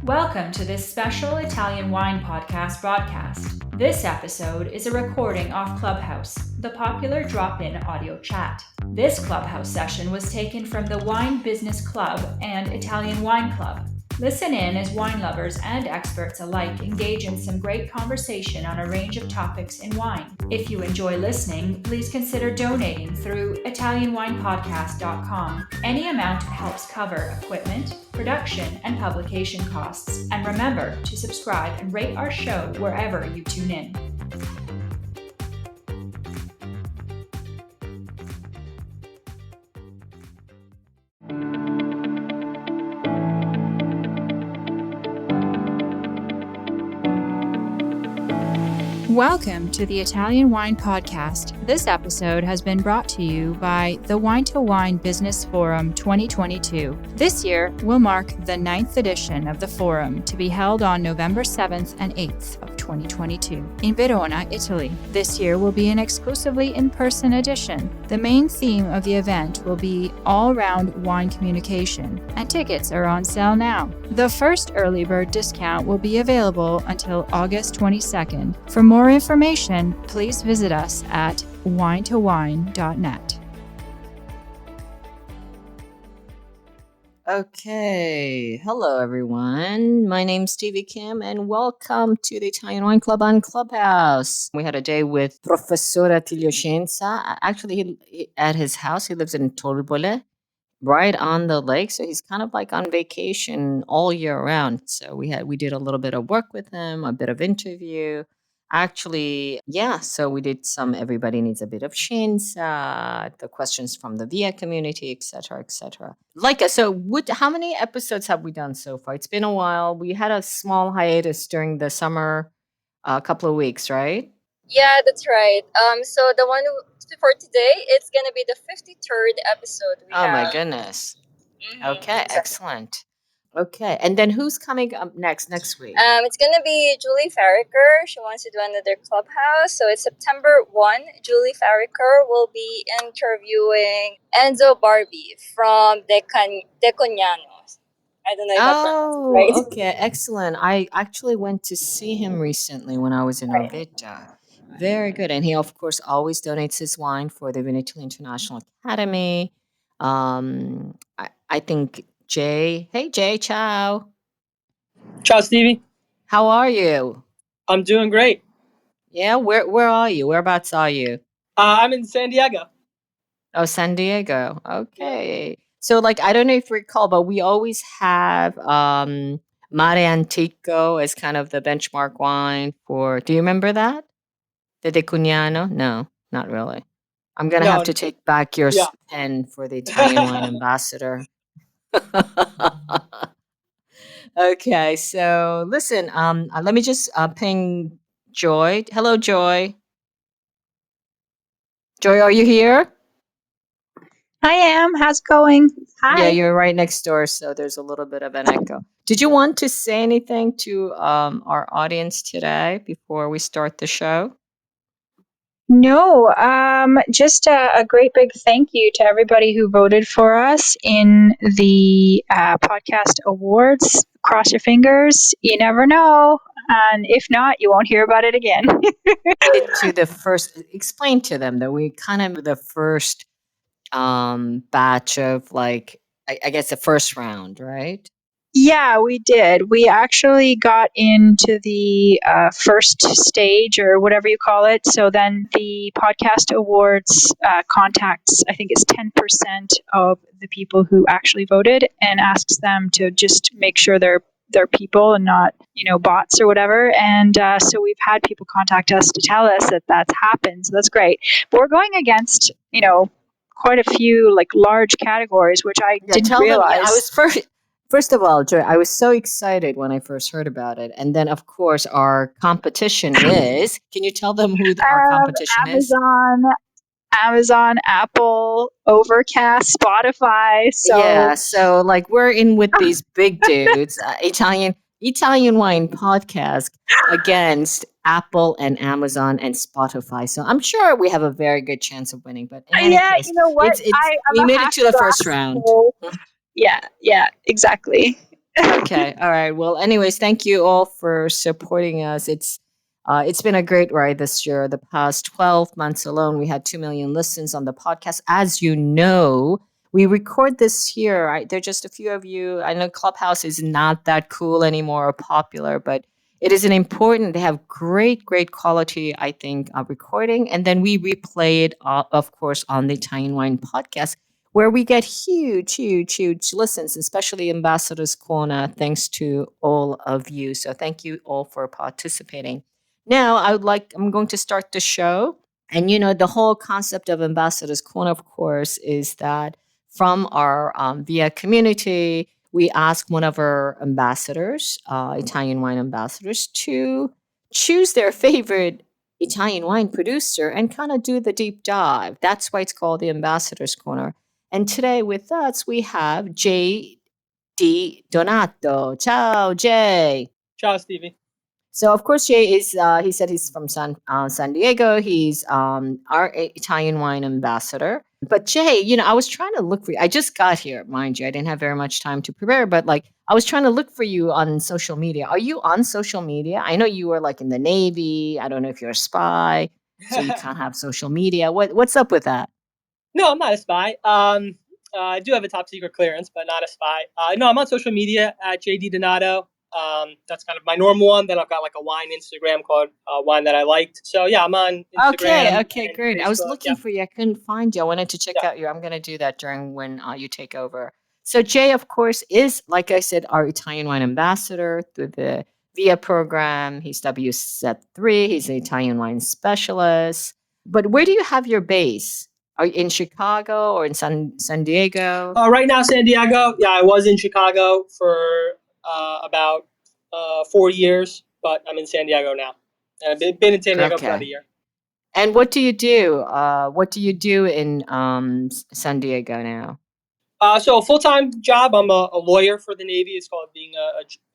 Welcome to this special Italian wine podcast broadcast. This episode is a recording off Clubhouse, the popular drop-in audio chat. This Clubhouse session was taken from the Wine Business Club and Italian Wine Club. Listen in as wine lovers and experts alike engage in some great conversation on a range of topics in wine. If you enjoy listening, please consider donating through ItalianWinePodcast.com. Any amount helps cover equipment, production, and publication costs. And remember to subscribe and rate our show wherever you tune in. Welcome to the Italian Wine Podcast. This episode has been brought to you by the Wine to Wine Business Forum 2022. This year will mark the 9th edition of the forum to be held on November 7th and 8th of 2022 in Verona, Italy. This year will be an exclusively in-person edition. The main theme of the event will be all-round wine communication, and tickets are on sale now. The first early bird discount will be available until August 22nd. For more information, please visit us at winetowine.net. Okay, hello everyone. My name's Stevie Kim and welcome to the Italian Wine Club on Clubhouse. We had a day with Professor Attilio Scienza. Actually, at his house, he lives in Torbole, right on the lake. So he's kind of like on vacation all year round. So we did a little bit of work with him, a bit of interview. Actually, yeah, so we did some everybody needs a bit of scienza, the questions from the VIA community, etc., etc. How many episodes have we done so far? It's been a while. We had a small hiatus during the summer, a couple of weeks, right? Yeah, that's right. So the one for today, it's gonna be the 53rd episode. My goodness. Okay, exactly. Excellent. Okay, and then who's coming up next week? It's gonna be Julie Farricker. She wants to do another Clubhouse. So it's September 1. Julie Farricker will be interviewing Enzo Barbie from Decognano. I don't know if I pronounced it right. Okay, excellent. I actually went to see him recently when I was in Rovereto. Very good. And he, of course, always donates his wine for the Vineyards International Academy. I think Jay. Hey, Jay. Ciao. Ciao, Stevie. How are you? I'm doing great. Yeah. Where are you? Whereabouts are you? I'm in San Diego. Oh, San Diego. Okay. So, I don't know if you recall, but we always have Mare Antico as kind of the benchmark wine for. Do you remember that? The De Cugnano? No, not really. I'm gonna have to take back your pen for the Italian wine ambassador. Okay, so listen. Let me just ping Joy. Hello, Joy. Joy, are you here? I am. How's it going? Hi. Yeah, you're right next door, so there's a little bit of an echo. Did you want to say anything to our audience today before we start the show? No, just a great big thank you to everybody who voted for us in the podcast awards. Cross your fingers. You never know. And if not, you won't hear about it again. Explain to them that we kind of the first batch of I guess the first round, right? Yeah, we did. We actually got into the first stage or whatever you call it. So then the podcast awards contacts, I think it's 10% of the people who actually voted and asks them to just make sure they're people and not, bots or whatever. And so we've had people contact us to tell us that that's happened. So that's great. But we're going against, quite a few large categories, which I didn't realize. I was First of all, Joy, I was so excited when I first heard about it. And then, of course, our competition is... Can you tell them who our competition is? Amazon, Apple, Overcast, Spotify. So we're in with these big dudes, Italian Wine Podcast against Apple and Amazon and Spotify. So I'm sure we have a very good chance of winning. But in any case, you know what? we made it to the first round. Yeah, exactly. Okay. All right. Well, anyways, thank you all for supporting us. It's been a great ride this year. The past 12 months alone, we had 2 million listens on the podcast. As you know, we record this here. Right? There are just a few of you. I know Clubhouse is not that cool anymore or popular, but it is an important. They have great quality, I think, recording, and then we replay it, of course, on the Italian Wine podcast, where we get huge listens, especially Ambassador's Corner, thanks to all of you. So thank you all for participating. Now, I'm going to start the show. And, the whole concept of Ambassador's Corner, of course, is that from our VIA community, we ask one of our ambassadors, Italian wine ambassadors, to choose their favorite Italian wine producer and kind of do the deep dive. That's why it's called the Ambassador's Corner. And today with us, we have J.D. Donato. Ciao, Jay. Ciao, Stevie. So, of course, Jay is, he said he's from San Diego. He's our Italian wine ambassador. But Jay, I was trying to look for you. I just got here, mind you. I didn't have very much time to prepare, but I was trying to look for you on social media. Are you on social media? I know you were in the Navy. I don't know if you're a spy, so you can't have social media. What's up with that? No, I'm not a spy. I do have a top secret clearance, but not a spy. No, I'm on social media at JD Donato. That's kind of my normal one. Then I've got a wine Instagram called Wine That I Liked. So yeah, I'm on Instagram. Okay, great. Facebook. I was looking for you. I couldn't find you. I wanted to check out you. I'm going to do that during when you take over. So Jay, of course, is, like I said, our Italian wine ambassador through the VIA program. He's WSET3. He's an Italian wine specialist. But where do you have your base? Are you in Chicago or in San Diego? Right now, San Diego. Yeah, I was in Chicago for about 4 years, but I'm in San Diego now. And I've been in San Diego for about a year. And what do you do? What do you do in San Diego now? So a full-time job. I'm a lawyer for the Navy. It's called being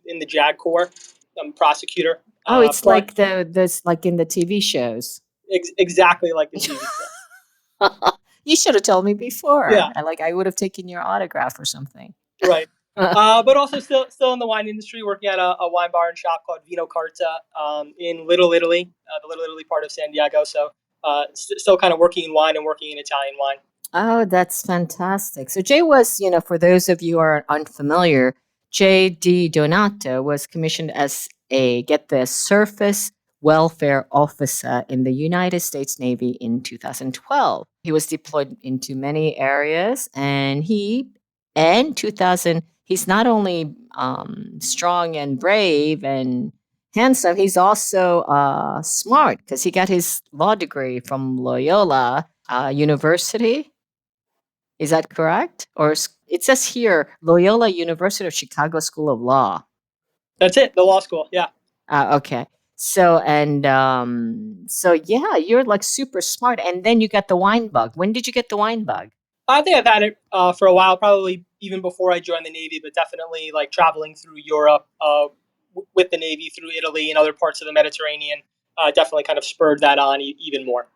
in the JAG Corps. I'm a prosecutor. It's like this like in the TV shows. Exactly like the TV show. You should have told me before. Yeah. I would have taken your autograph or something. Right. But also still in the wine industry, working at a wine bar and shop called Vino Carta in Little Italy, the Little Italy part of San Diego. So still kind of working in wine and working in Italian wine. Oh, that's fantastic. So Jay was, for those of you who are unfamiliar, J.D. Donato was commissioned as get this, surface welfare officer in the United States Navy in 2012. He was deployed into many areas, and in 2000, he's not only strong and brave and handsome, he's also smart because he got his law degree from Loyola University. Is that correct? Or it says here, Loyola University of Chicago School of Law. That's it, the law school, yeah. Okay. So, yeah, you're super smart. And then you got the wine bug. When did you get the wine bug? I think I've had it for a while, probably even before I joined the Navy, but definitely traveling through Europe with the Navy, through Italy and other parts of the Mediterranean, definitely kind of spurred that on even more.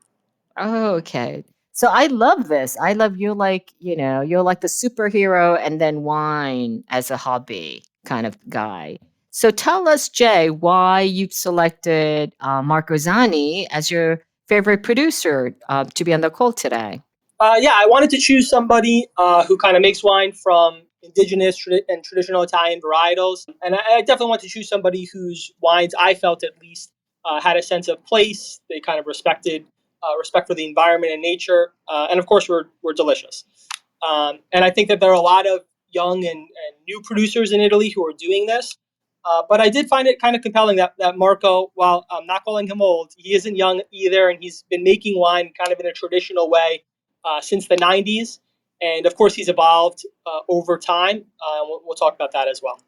Oh, okay. So I love this. I love you're you're like the superhero and then wine as a hobby kind of guy. So tell us, Jay, why you've selected Marco Zani as your favorite producer to be on the call today. I wanted to choose somebody who kind of makes wine from indigenous and traditional Italian varietals. And I definitely want to choose somebody whose wines I felt at least had a sense of place. They kind of respect for the environment and nature. And of course, were delicious. And I think that there are a lot of young and new producers in Italy who are doing this. But I did find it kind of compelling that Marco, while I'm not calling him old, he isn't young either. And he's been making wine kind of in a traditional way since the 90s. And of course, he's evolved over time. We'll talk about that as well.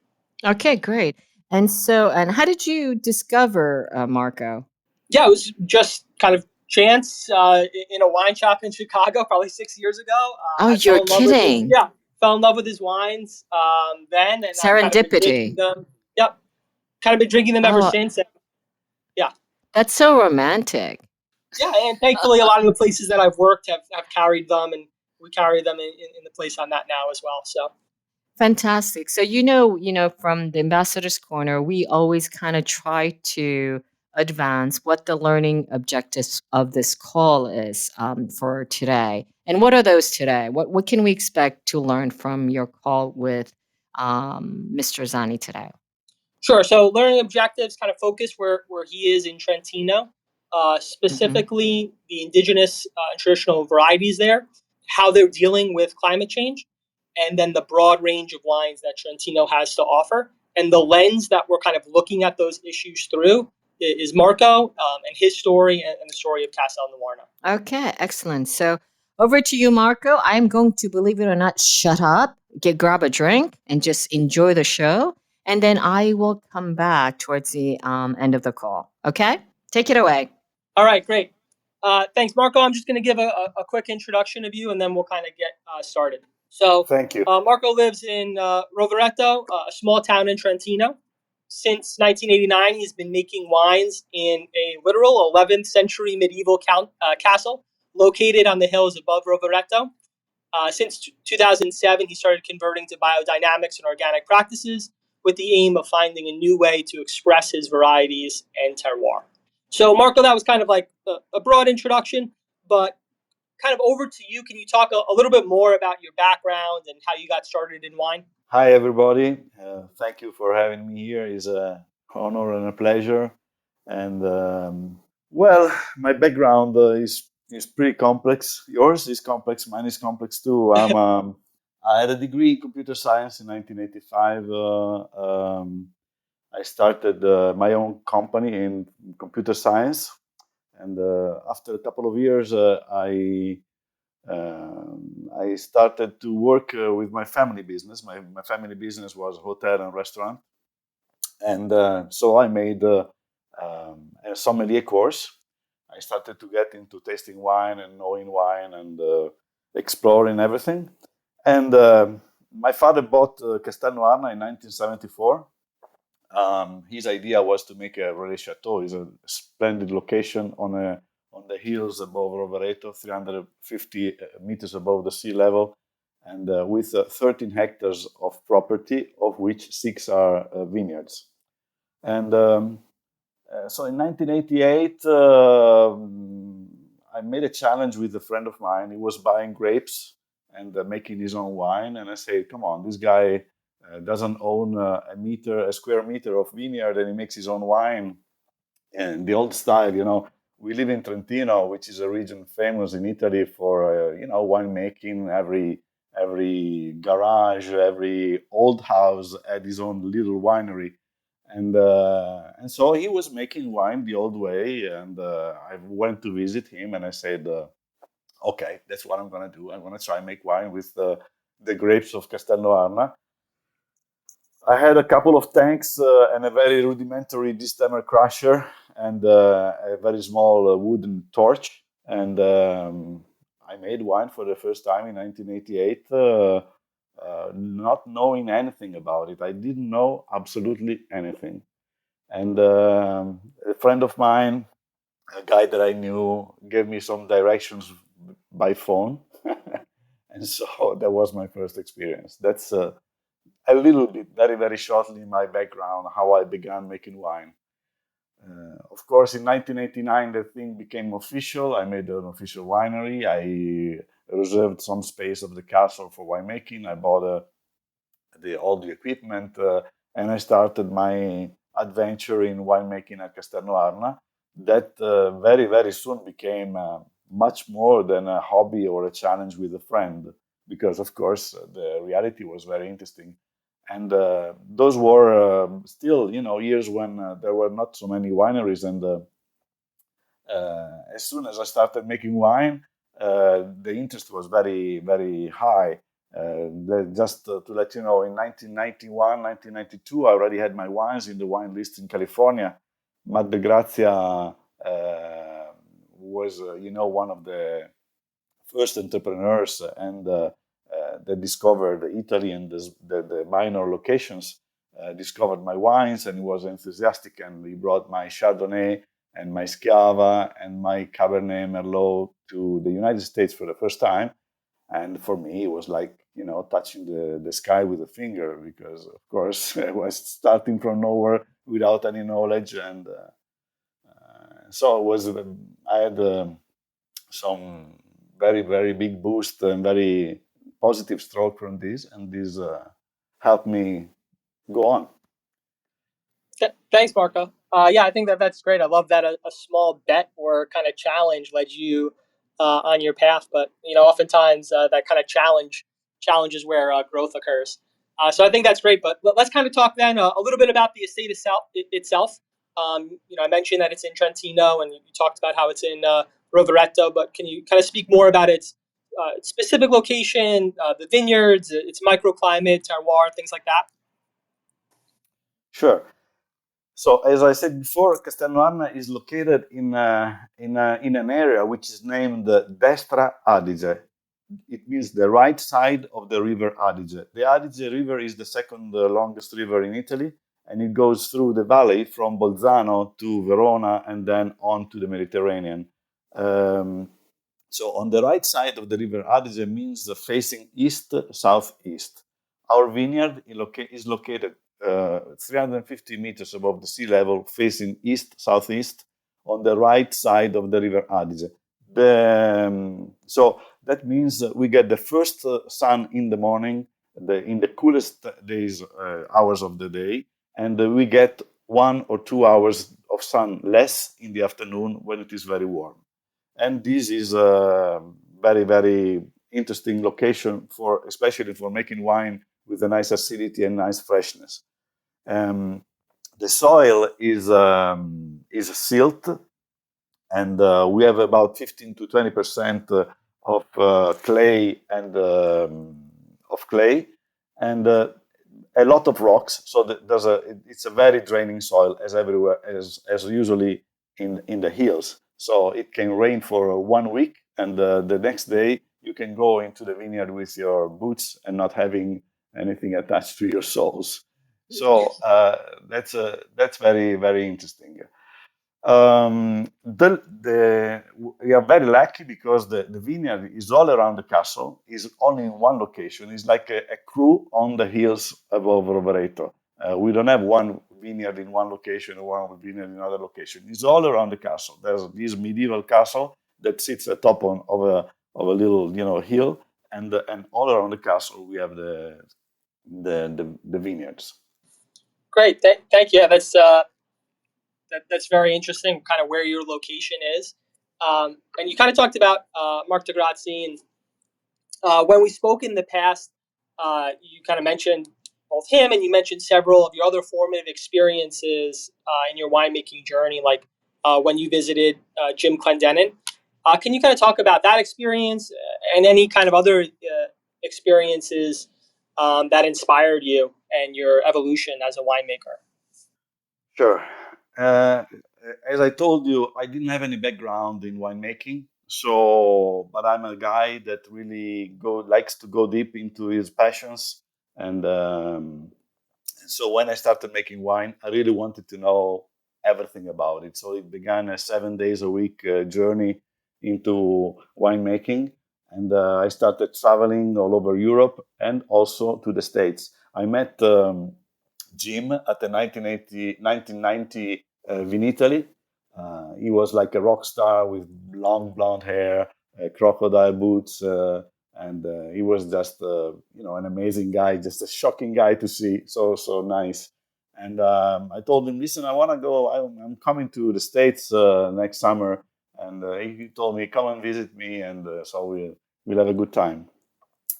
Okay, great. And how did you discover Marco? Yeah, it was just kind of chance in a wine shop in Chicago, probably 6 years ago. You're kidding. Fell in love with his wines then. And serendipity. Kind of been drinking them ever since. And, yeah. That's so romantic. Yeah, and thankfully a lot of the places that I've worked have carried them, and we carry them in the place I'm at now as well. So Fantastic. So, from the Ambassador's Corner, we always kind of try to advance what the learning objectives of this call is for today. And what are those today? What can we expect to learn from your call with Mr. Zani today? Sure. So learning objectives kind of focus where he is in Trentino, Mhm. specifically the indigenous and traditional varieties there, how they're dealing with climate change, and then the broad range of wines that Trentino has to offer. And the lens that we're kind of looking at those issues through is Marco and his story and the story of Castel Noarna. Okay, excellent. So over to you, Marco. I'm going to, believe it or not, shut up, grab a drink, and just enjoy the show. And then I will come back towards the end of the call. Okay? Take it away. All right, great. Thanks, Marco. I'm just going to give a quick introduction of you, and then we'll kind of get started. So, Thank you. Marco lives in Rovereto, a small town in Trentino. Since 1989, he's been making wines in a literal 11th century medieval castle located on the hills above Rovereto. Since 2007, he started converting to biodynamics and organic practices with the aim of finding a new way to express his varieties and terroir. So, Marco, that was kind of like a broad introduction, but kind of over to you. Can you talk a little bit more about your background and how you got started in wine? Hi, everybody. Thank you for having me here. It's an honor and a pleasure. And well, my background is pretty complex. Yours is complex. Mine is complex too. I had a degree in computer science in 1985. I started my own company in computer science, and after a couple of years, I started to work with my family business. My family business was hotel and restaurant, and so I made a sommelier course. I started to get into tasting wine and knowing wine and exploring everything. And my father bought Castel Noarna in 1974. His idea was to make a relais chateau. It's a splendid location on the hills above Rovereto, 350 meters above the sea level, and with 13 hectares of property, of which 6 are vineyards. And so in 1988, I made a challenge with a friend of mine. He was buying grapes and making his own wine. And I said, come on, this guy doesn't own a square meter of vineyard, and he makes his own wine. And the old style, we live in Trentino, which is a region famous in Italy for, winemaking. Every garage, every old house had his own little winery. And so he was making wine the old way, and I went to visit him, and I said, okay, that's what I'm going to do. I'm going to try and make wine with the grapes of Castel Noarna. I had a couple of tanks and a very rudimentary distemper crusher and a very small wooden torch. And I made wine for the first time in 1988, not knowing anything about it. I didn't know absolutely anything. And a friend of mine, a guy that I knew, gave me some directions by phone. And so that was my first experience. That's a little bit, very, very shortly, my background, how I began making wine. Of course, in 1989, the thing became official. I made an official winery. I reserved some space of the castle for winemaking. I bought all the equipment, and I started my adventure in winemaking at Castel Noarna. That very, very soon became much more than a hobby or a challenge with a friend, because, of course, the reality was very interesting. And those were still, years when there were not so many wineries. And as soon as I started making wine, the interest was very, very high. Just to let you know, in 1991, 1992, I already had my wines in the wine list in California. Matt de Grazia was, one of the first entrepreneurs and that discovered Italy and the minor locations, discovered my wines, and he was enthusiastic, and he brought my Chardonnay and my Schiava and my Cabernet Merlot to the United States for the first time. And for me, it was like, touching the sky with a finger, because of course I was starting from nowhere without any knowledge, and so it was. I had some very, very big boost and very positive stroke from this, and this helped me go on. Thanks, Marco. Yeah, I think that's great. I love that a small bet or kind of challenge led you on your path. But oftentimes that kind of challenge is where growth occurs. So I think that's great. But let's kind of talk then a little bit about the estate itself. I mentioned that it's in Trentino, and you talked about how it's in Rovereto. But can you kind of speak more about its specific location, the vineyards, its microclimate, terroir, things like that? Sure. So, as I said before, Castel Noarna is located in an area which is named Destra Adige. It means the right side of the river Adige. The Adige River is the second longest river in Italy, and it goes through the valley from Bolzano to Verona and then on to the Mediterranean. So on the right side of the river Adige means facing east, southeast. Our vineyard is located 350 meters above the sea level, facing east, southeast, on the right side of the river Adige. So that means we get the first sun in the morning, in the coolest hours of the day, and we get 1 or 2 hours of sun less in the afternoon when it is very warm. And this is a very, very interesting location especially for making wine with a nice acidity and nice freshness. The soil is silt, and we have about 15 to 20% of clay and a lot of rocks. So it's a very draining soil, as everywhere, as usually in the hills. So it can rain for 1 week, and the next day you can go into the vineyard with your boots and not having anything attached to your soles. So that's very, very interesting. We are very lucky because the vineyard is all around the castle, is only in one location. It's like a crew on the hills above Rovereto. We don't have one vineyard in one location or one vineyard in another location. It's all around the castle. There's this medieval castle that sits atop of a little hill, and all around the castle we have the vineyards. Great, thank you. Yeah, that's very interesting, kind of where your location is. And you kind of talked about Mark de Grazzi, and when we spoke in the past, you kind of mentioned both him, and you mentioned several of your other formative experiences in your winemaking journey, like when you visited Jim Clendenin. Can you kind of talk about that experience and any kind of other experiences that inspired you and your evolution as a winemaker? Sure. As I told you, I didn't have any background in winemaking, but I'm a guy that really likes to go deep into his passions, and so when I started making wine, I really wanted to know everything about it. So it began a 7 days a week journey into winemaking, and I started traveling all over Europe and also to the States. I met Jim at the 1990 Vinitaly. He was like a rock star with long blonde hair, crocodile boots, and he was just an amazing guy, just a shocking guy to see. So nice. And I told him, listen, I want to go. I'm coming to the States next summer, and he told me, come and visit me, and so we'll have a good time.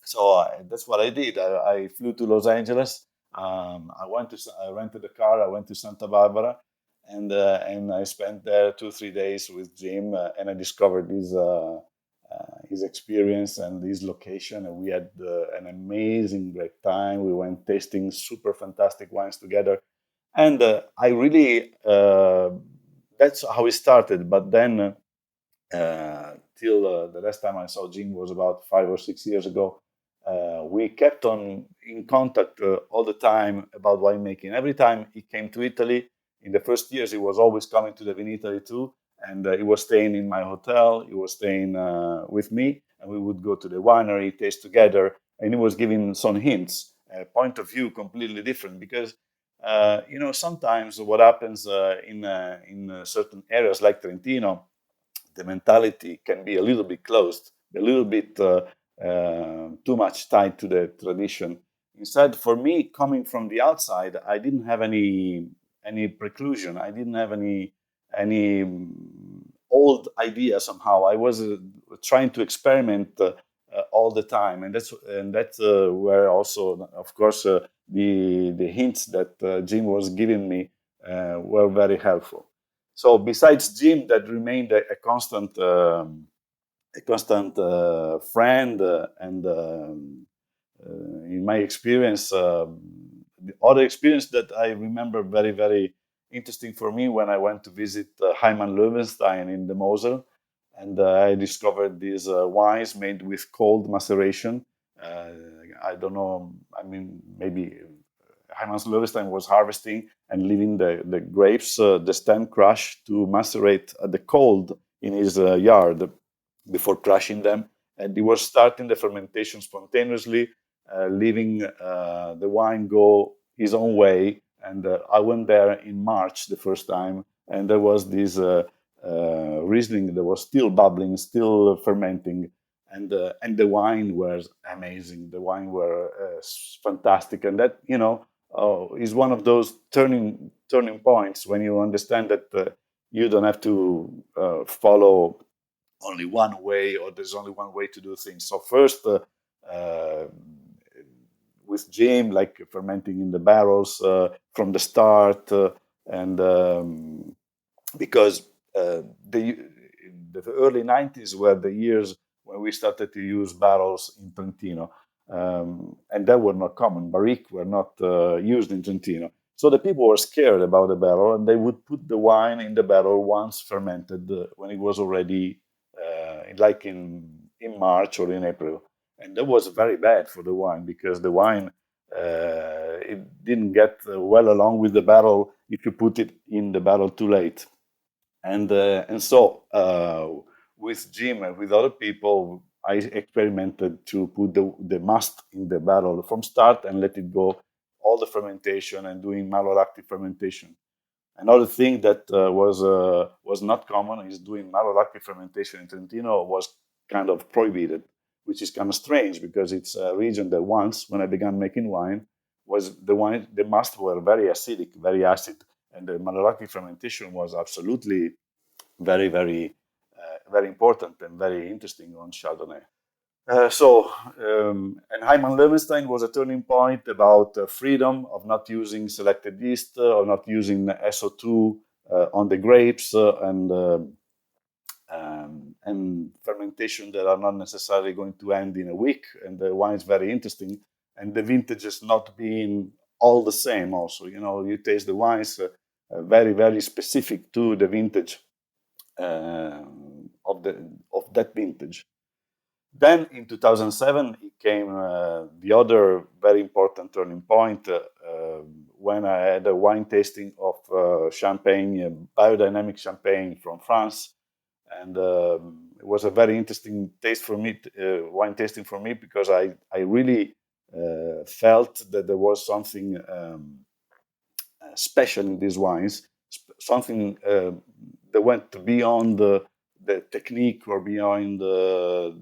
So that's what I did. I flew to Los Angeles. I rented a car. I went to Santa Barbara, and I spent there 2-3 days with Jim, and I discovered his experience and his location, and we had an amazing great time. We went tasting super fantastic wines together, and I really that's how it started. But then till the last time I saw Jim was about 5 or 6 years ago. We kept on in contact all the time about winemaking. Every time he came to Italy, in the first years, he was always coming to the Vinitaly too, and he was staying in my hotel. He was staying with me, and we would go to the winery, taste together, and he was giving some hints, point of view completely different, because sometimes what happens in certain areas like Trentino, the mentality can be a little bit closed, a little bit too much tied to the tradition. Instead, for me, coming from the outside, I didn't have any preclusion. I didn't have any old idea somehow. I was trying to experiment all the time, and that's where also, of course, the hints that Jim was giving me were very helpful. So besides Jim, that remained a constant friend, and in my experience, the other experience that I remember very, very interesting for me, when I went to visit Heimann Löwenstein in the Mosel, and I discovered these wines made with cold maceration. I don't know, I mean, maybe Heimann Löwenstein was harvesting and leaving the grapes, the stem crushed, to macerate at the cold in his yard before crushing them. And he was starting the fermentation spontaneously, leaving the wine go his own way. And I went there in March the first time, and there was this Riesling that was still bubbling, still fermenting, and the wine was amazing. The wine were fantastic, and that is one of those turning points when you understand that you don't have to follow only one way, or there's only one way to do things. So first, with Jim, like fermenting in the barrels from the start, and because the early 90s were the years when we started to use barrels in Trentino, and that were not common. Barriques were not used in Trentino. So the people were scared about the barrel, and they would put the wine in the barrel once fermented, when it was already like in March or in April. And that was very bad for the wine, because the wine, it didn't get well along with the barrel if you put it in the barrel too late. And so with Jim and with other people, I experimented to put the must in the barrel from start and let it go all the fermentation, and doing malolactic fermentation. Another thing that was not common is doing malolactic fermentation in Trentino was kind of prohibited, which is kind of strange, because it's a region that once, when I began making wine, the must were very acidic, very acid, and the malolactic fermentation was absolutely very, very, very important and very interesting on Chardonnay. And Heimann Löwenstein was a turning point about freedom of not using selected yeast, or not using SO2 on the grapes, and fermentation that are not necessarily going to end in a week. And the wine is very interesting, and the vintages not being all the same. Also, you taste the wines very, very specific to the vintage of that vintage. Then in 2007, it came the other very important turning point, when I had a wine tasting of champagne, biodynamic champagne from France. And it was a very interesting taste for me, wine tasting for me, because I really felt that there was something special in these wines, something that went beyond the technique, or beyond the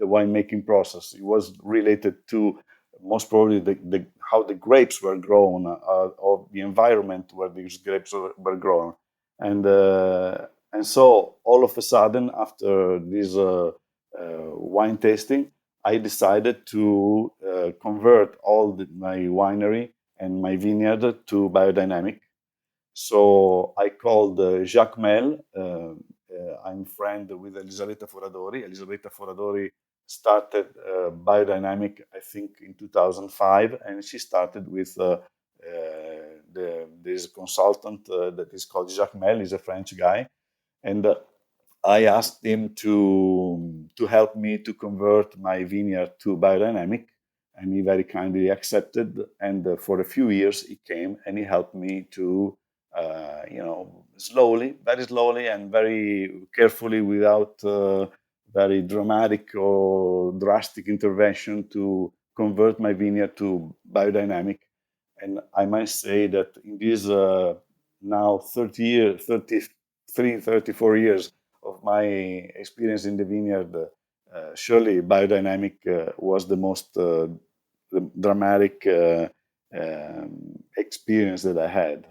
winemaking process. It was related to most probably how the grapes were grown, or the environment where these grapes were grown. And so all of a sudden, after this wine tasting, I decided to convert all my winery and my vineyard to biodynamic. So I called Jacques Mel. I'm friend with Elisabetta Foradori. Elisabetta Foradori started biodynamic, I think, in 2005, and she started with this consultant that is called Jacques Mel. He's a French guy, and I asked him to help me to convert my vineyard to biodynamic, and he very kindly accepted. And for a few years, he came and he helped me to, slowly, very slowly, and very carefully, without very dramatic or drastic intervention to convert my vineyard to biodynamic. And I must say that in these now 34 years of my experience in the vineyard, surely biodynamic was the most dramatic experience that I had.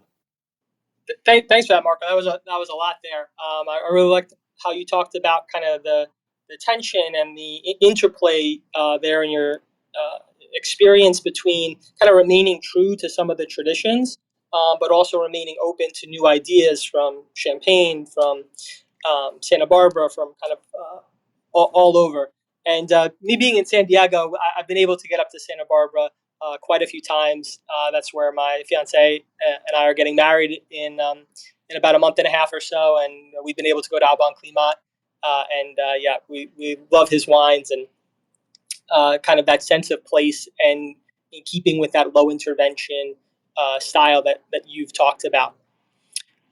Thanks for that, Marco. That was a lot there. I really liked how you talked about kind of the tension and the interplay there in your experience between kind of remaining true to some of the traditions, but also remaining open to new ideas from Champagne, from Santa Barbara, from kind of all over. And me being in San Diego, I've been able to get up to Santa Barbara quite a few times. That's where my fiance and I are getting married in about a month and a half or so, and we've been able to go to Alban Climat. Yeah, we love his wines and kind of that sense of place, and in keeping with that low intervention style that you've talked about.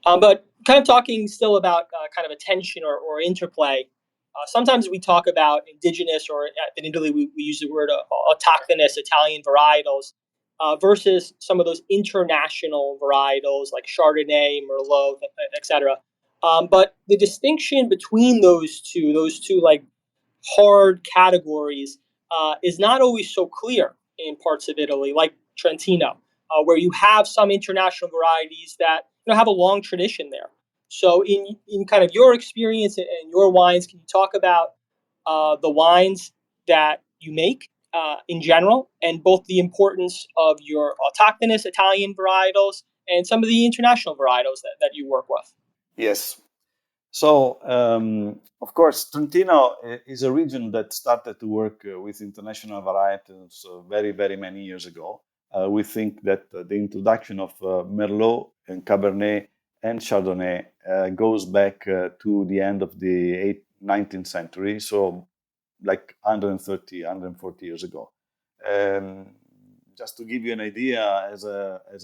But kind of talking still about kind of attention or interplay. Sometimes we talk about indigenous, or in Italy we use the word autochthonous Italian varietals versus some of those international varietals like Chardonnay, Merlot, etc. But the distinction between those two like hard categories is not always so clear in parts of Italy, like Trentino, where you have some international varieties that have a long tradition there. So, in kind of your experience and your wines, can you talk about the wines that you make in general, and both the importance of your autochthonous Italian varietals and some of the international varietals that you work with? Yes. So, of course, Trentino is a region that started to work with international varietals very, very many years ago. We think that the introduction of Merlot and Cabernet and Chardonnay goes back to the end of the 19th century, so like 130, 140 years ago. Just to give you an idea, as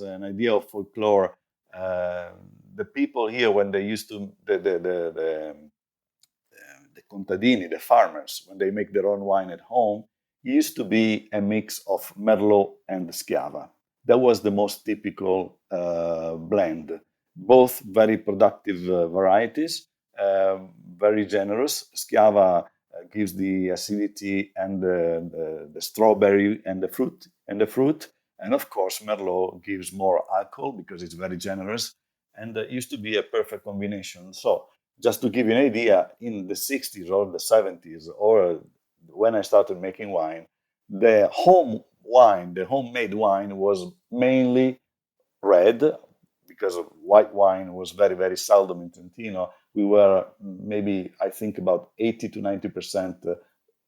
an idea of folklore, the people here, when they used to, the contadini, the farmers, when they make their own wine at home, it used to be a mix of Merlot and Schiava. That was the most typical blend. Both very productive varieties, very generous. Schiava gives the acidity and the strawberry and the fruit. And of course, Merlot gives more alcohol because it's very generous, and it used to be a perfect combination. So just to give you an idea, in the 60s or the 70s, or when I started making wine, the homemade wine was mainly red, because white wine was very, very seldom in Trentino. We were maybe, I think, about 80 to 90%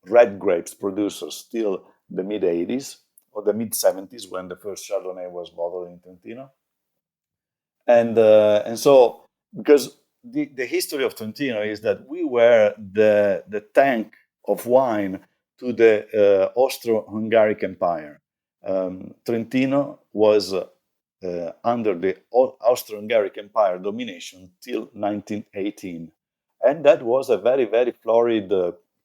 red grapes producers still the mid-80s or the mid-70s, when the first Chardonnay was bottled in Trentino. And so, because the history of Trentino is that we were the tank of wine to the Austro-Hungaric Empire. Trentino was under the Austro-Hungaric Empire domination till 1918. And that was a very, very florid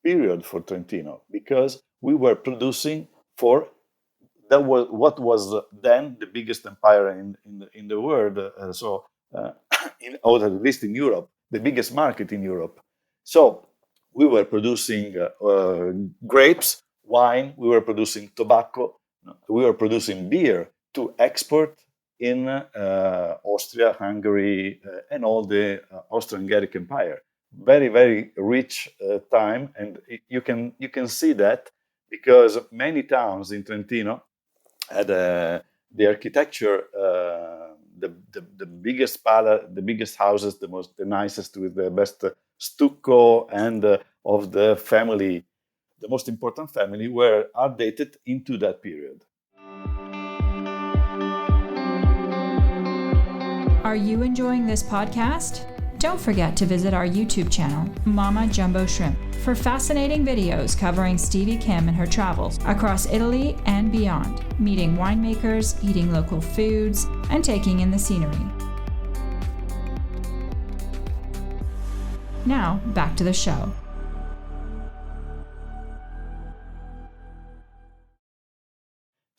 period for Trentino, because we were producing for that was what was then the biggest empire in the world. Or at least in Europe, the biggest market in Europe. So we were producing grapes, wine, we were producing tobacco, we were producing beer to export in Austria, Hungary, and all the Austro-Hungaric Empire. Very, very rich time, and you can see that because many towns in Trentino had the architecture, the biggest the biggest houses, the nicest, with the best stucco, and of the family, the most important family, are dated into that period. Are you enjoying this podcast? Don't forget to visit our YouTube channel, Mama Jumbo Shrimp, for fascinating videos covering Stevie Kim and her travels across Italy and beyond, meeting winemakers, eating local foods, and taking in the scenery. Now, back to the show.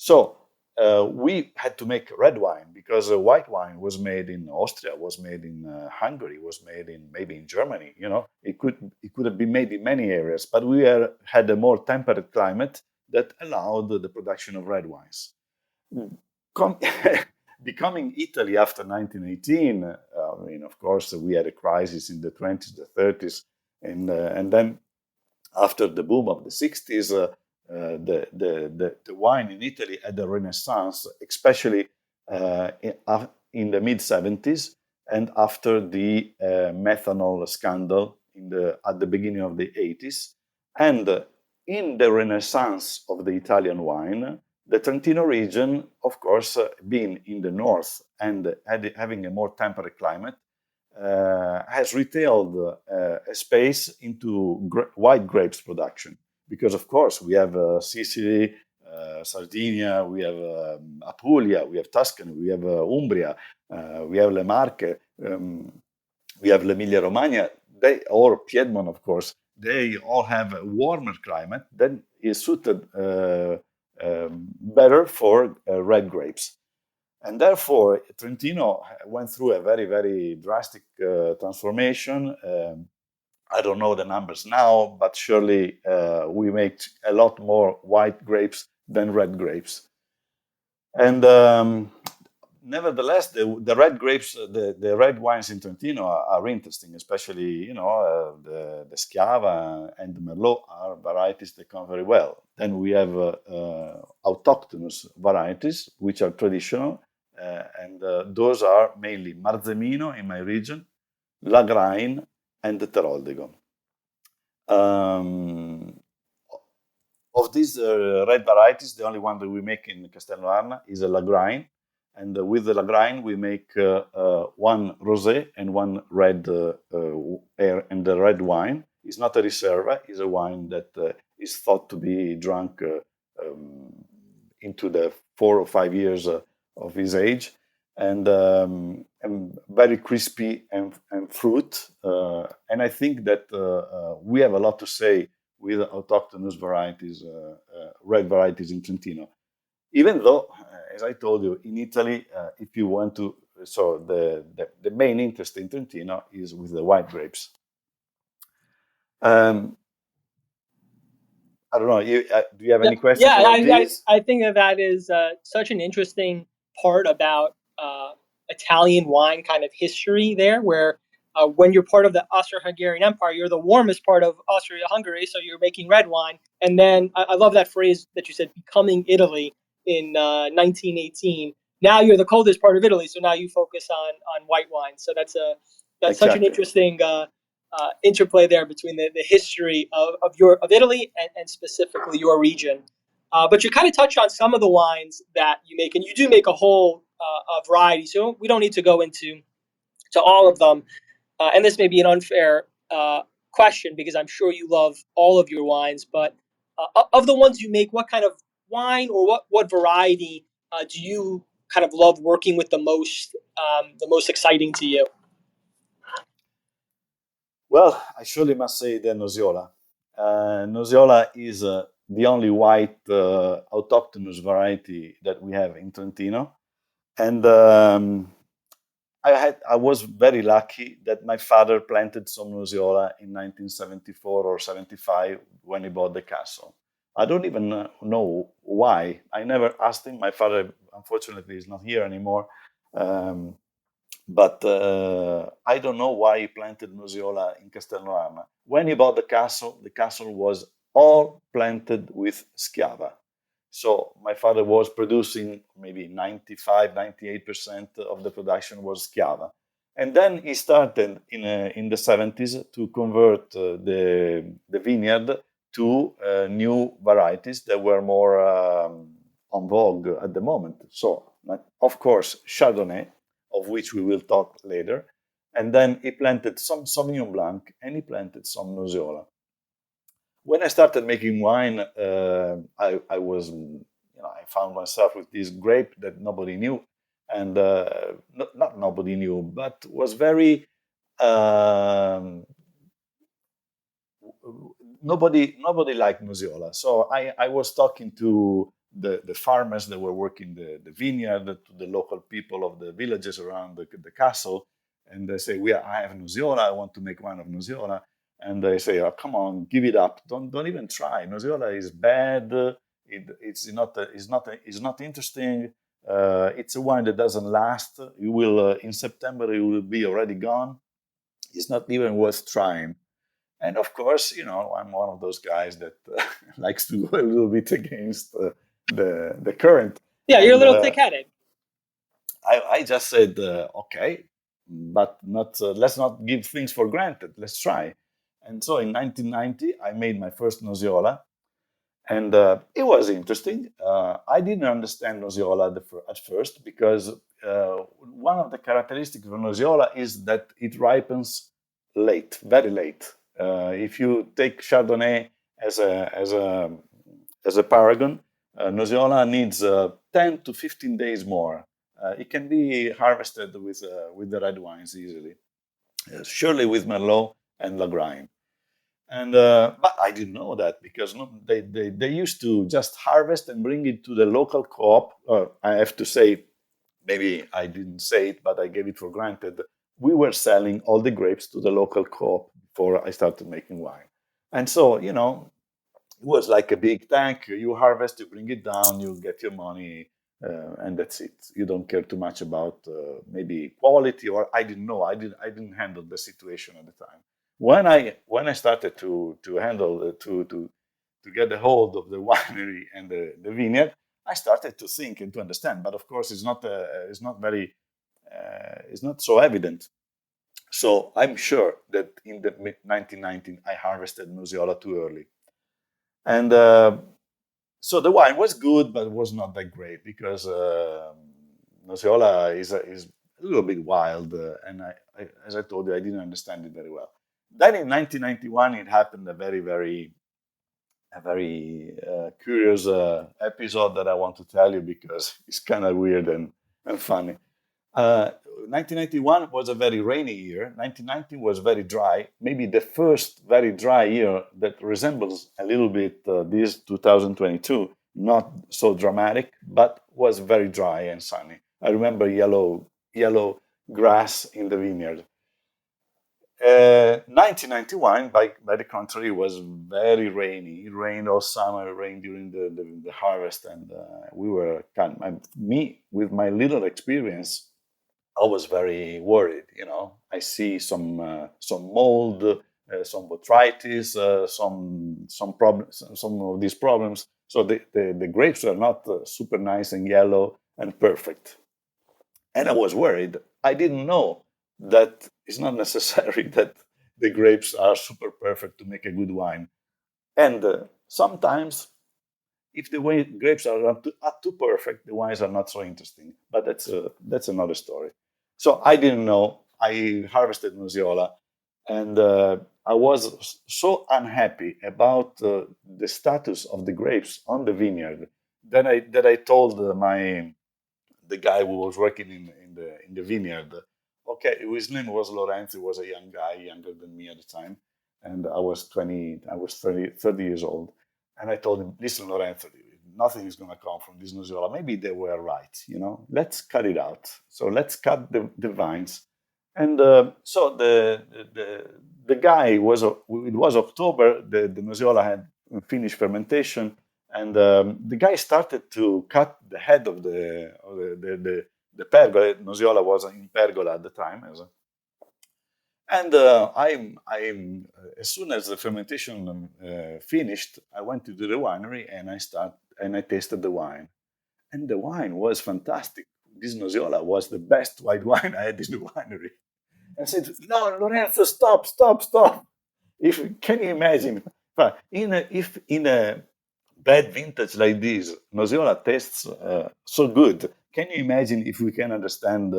So we had to make red wine because white wine was made in Austria, was made in Hungary, was made in maybe in Germany. It could have been made in many areas, but we had a more temperate climate that allowed the production of red wines. Becoming Italy after 1918, of course, we had a crisis in the 20s, the 30s, and then after the boom of the 60s, the wine in Italy had a renaissance, especially in the mid 70s and after the methanol scandal at the beginning of the 80s. And in the renaissance of the Italian wine, the Trentino region, of course, being in the north and having a more temperate climate, has retailed a space into white grapes production. Because, of course, we have Sicily, Sardinia, we have Apulia, we have Tuscany, we have Umbria, we have Le Marche, we have l'Emilia Romagna, or Piedmont, of course. They all have a warmer climate that is suited better for red grapes. And therefore, Trentino went through a very, very drastic transformation. I don't know the numbers now, but surely we make a lot more white grapes than red grapes. And nevertheless, the red grapes, the red wines in Trentino are interesting, especially the Schiava and the Merlot are varieties that come very well. Then we have autochthonous varieties, which are traditional, and those are mainly Marzemino in my region, Lagrein, and the Teroldego. Of these red varieties, the only one that we make in Castel Noarna is a Lagrein. And with the Lagrein, we make one rosé and one red and the red wine. It's not a Riserva, it's a wine that is thought to be drunk into the 4 or 5 years of his age. And very crispy and fruit. And I think that we have a lot to say with autochthonous varieties, red varieties in Trentino. Even though, as I told you, in Italy, if you want to, so the main interest in Trentino is with the white grapes. I don't know. Do you have any questions about this? I think that is such an interesting part about Italian wine kind of history there, where when you're part of the Austro-Hungarian Empire, you're the warmest part of Austria-Hungary, so you're making red wine. And then I love that phrase that you said, becoming Italy in 1918. Now you're the coldest part of Italy, so now you focus on white wine. So that's exactly. Such an interesting interplay there between the history of Italy and specifically your region. But you kind of touched on some of the wines that you make, and you do make a whole variety. So we don't need to go into all of them. And this may be an unfair question because I'm sure you love all of your wines. But of the ones you make, what kind of wine or what variety do you kind of love working with the most exciting to you? Well, I surely must say the Nosiola. Nosiola is the only white autochthonous variety that we have in Trentino. And I was very lucky that my father planted some Nosiola in 1974 or 75 when he bought the castle. I don't even know why. I never asked him. My father, unfortunately, is not here anymore. But I don't know why he planted Nosiola in Castel Noarna. When he bought the castle was all planted with Schiava. So my father was producing maybe 95, 98% of the production was Schiava. And then he started in the 70s to convert the vineyard to new varieties that were more on vogue at the moment. So, of course, Chardonnay, of which we will talk later. And then he planted some Sauvignon Blanc and he planted some Nosiola. When I started making wine, I was, I found myself with this grape that nobody knew, and not nobody knew, but was very nobody liked Nosiola. So I was talking to the farmers that were working the vineyard, to the local people of the villages around the castle, and they say, I have Nosiola, I want to make wine of Nosiola. And they say, oh, come on, give it up. Don't even try. Nosiola is bad. It's not interesting. It's a wine that doesn't last. You will in September it will be already gone. It's not even worth trying. And of course, I'm one of those guys that likes to go a little bit against the current. Yeah, you're a little thick-headed. I just said, okay, but not. Let's not give things for granted. Let's try. And so in 1990, I made my first Nosiola, and it was interesting. I didn't understand Nosiola at first because one of the characteristics of Nosiola is that it ripens late, very late. If you take Chardonnay as a paragon, Nosiola needs 10 to 15 days more. It can be harvested with the red wines easily, surely with Merlot and Lagrein. And but I didn't know that because they used to just harvest and bring it to the local co-op. I have to say, maybe I didn't say it, but I gave it for granted. We were selling all the grapes to the local co-op before I started making wine. And so, it was like a big tank. You harvest, you bring it down, you get your money, and that's it. You don't care too much about maybe quality, or I didn't know. I didn't handle the situation at the time. When I started to handle to get a hold of the winery and the vineyard, I started to think and to understand. But of course, it's not so evident. So I'm sure that in the mid-1919 I harvested Nosiola too early, and so the wine was good, but it was not that great because Nosiola is a little bit wild, and I, as I told you, I didn't understand it very well. Then in 1991, it happened a very curious episode that I want to tell you because it's kind of weird and funny. 1991 was a very rainy year. 1990 was very dry, maybe the first very dry year that resembles a little bit this 2022. Not so dramatic, but was very dry and sunny. I remember yellow grass in the vineyard. 1991, by the contrary, was very rainy. It rained all summer, it rained during the harvest, and we were me, with my little experience, I was very worried. I see some mold, some botrytis, some problems, some of these problems. So the grapes are not super nice and yellow and perfect. And I was worried. I didn't know that it's not necessary that the grapes are super perfect to make a good wine. And sometimes, if the grapes are too perfect, the wines are not so interesting. But that's another story. So I didn't know. I harvested Nosiola, and I was so unhappy about the status of the grapes on the vineyard that I told the guy who was working in the vineyard. Okay, his name was Lorenzo. He was a young guy, younger than me at the time, and I was 30 years old. And I told him, listen, Lorenzo, nothing is going to come from this Nosiola. Maybe they were right, let's cut it out. So let's cut the vines. And so the guy it was October, the Nosiola had finished fermentation, and the guy started to cut the head of the pergola. Nosiola was in pergola at the time. And as soon as the fermentation finished, I went to the winery and I tasted the wine. And the wine was fantastic. This Nosiola was the best white wine I had in the winery. I said, no, Lorenzo, stop. Can you imagine? If in a bad vintage like this, Nosiola tastes so good, can you imagine if we can understand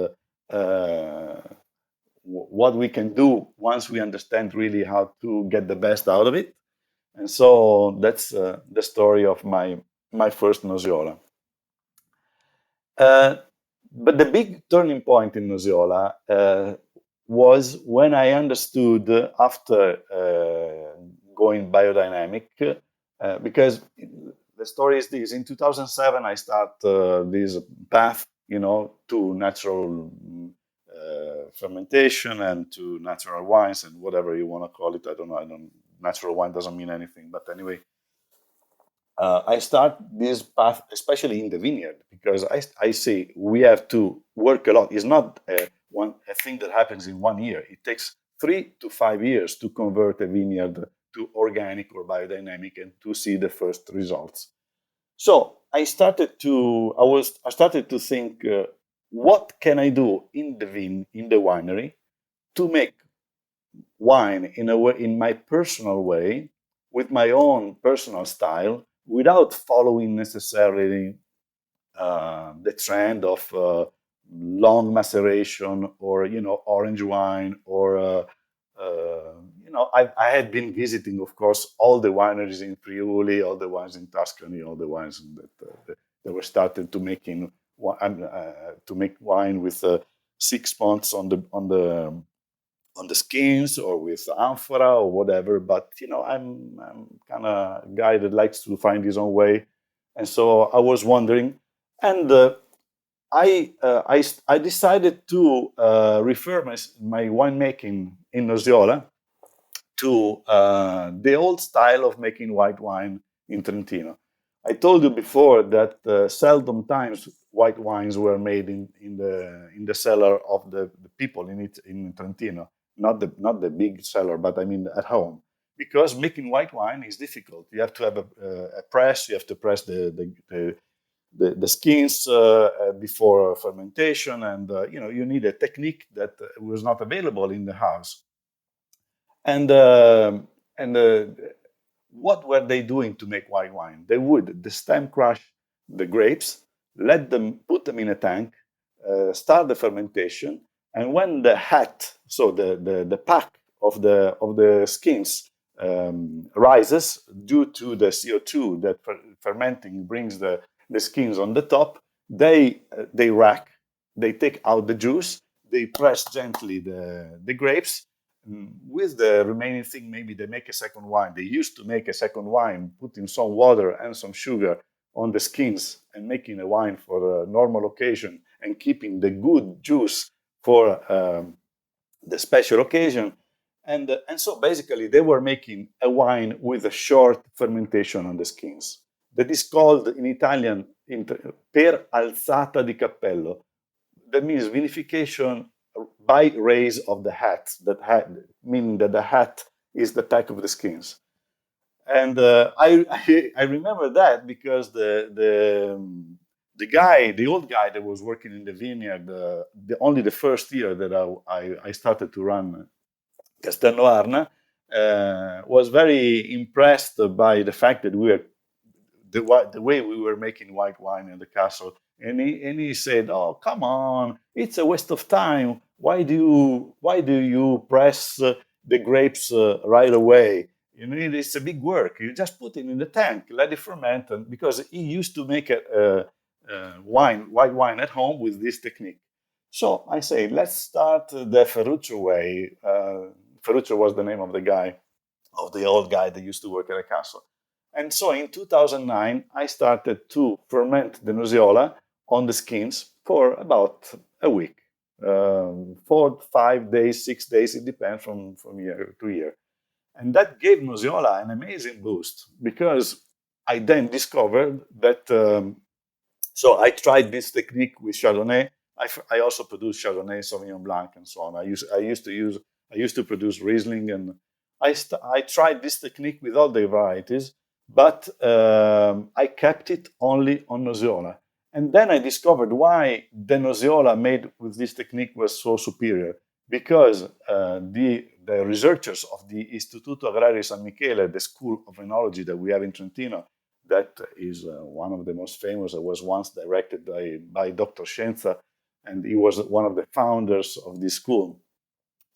what we can do once we understand really how to get the best out of it? And so that's the story of my first Nosiola. But the big turning point in Nosiola was when I understood after going biodynamic, because the story is this: in 2007, I start this path, to natural fermentation and to natural wines and whatever you want to call it. I don't know. Natural wine doesn't mean anything, but anyway, I start this path, especially in the vineyard, because I say we have to work a lot. It's not a thing that happens in 1 year. It takes 3 to 5 years to convert a vineyard to organic or biodynamic and to see the first results. So I started to think, what can I do in the winery to make wine in my personal way, with my own personal style, without following necessarily the trend of long maceration or orange wine or I had been visiting, of course, all the wineries in Friuli, all the wines in Tuscany, all the wines that were started to make wine with 6 months on the skins or with amphora or whatever. But I'm kind of a guy that likes to find his own way, and so I was wondering, and I decided to refer my winemaking in Nosiola to the old style of making white wine in Trentino. I told you before that seldom times white wines were made in the cellar of the people in Trentino, not the big cellar, but I mean at home, because making white wine is difficult. You have to have a press. You have to press the skins before fermentation, and you need a technique that was not available in the house. And what were they doing to make white wine? They would the stem crush the grapes, put them in a tank, start the fermentation, and when the hat, so the pack of the skins rises due to the CO2 that fermenting brings the skins on the top, they rack, they take out the juice, they press gently the grapes. With the remaining thing, maybe they make a second wine. They used to make a second wine, putting some water and some sugar on the skins and making a wine for a normal occasion and keeping the good juice for the special occasion. And so basically they were making a wine with a short fermentation on the skins. That is called in Italian per alzata di cappello. That means vinification by raise of the hat, meaning that the hat is the pack of the skins. And I remember that because the old guy that was working in the vineyard, only the first year that I started to run Castel Noarna, was very impressed by the fact that we were the way we were making white wine in the castle. And he said, "Oh, come on! It's a waste of time. Why do you press the grapes right away? It's a big work. You just put it in the tank, let it ferment." And because he used to make white wine at home with this technique. So I say, let's start the Ferruccio way. Ferruccio was the name of the old guy that used to work at a castle. And so in 2009, I started to ferment the Nosiola on the skins for about a week, 4, 5 days, 6 days, it depends from year to year. And that gave Nosiola an amazing boost because I then discovered that, so I tried this technique with Chardonnay. I also produce Chardonnay, Sauvignon Blanc, and so on. I used to produce Riesling, and I tried this technique with all the varieties, but I kept it only on Nosiola. And then I discovered why the Nosiola made with this technique was so superior. Because the researchers of the Istituto Agrario San Michele, the school of enology that we have in Trentino, that is one of the most famous. It was once directed by Dr. Scienza, and he was one of the founders of this school.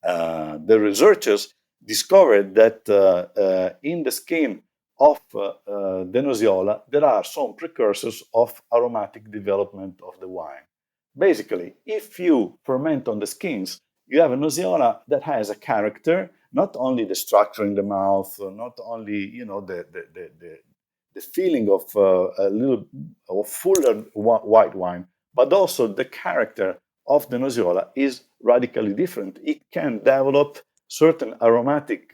The researchers discovered that in the skin of the Nosiola, there are some precursors of aromatic development of the wine. Basically, if you ferment on the skins, you have a Nosiola that has a character, not only the structure in the mouth, not only the feeling of a little of fuller white wine, but also the character of the Nosiola is radically different. It can develop certain aromatic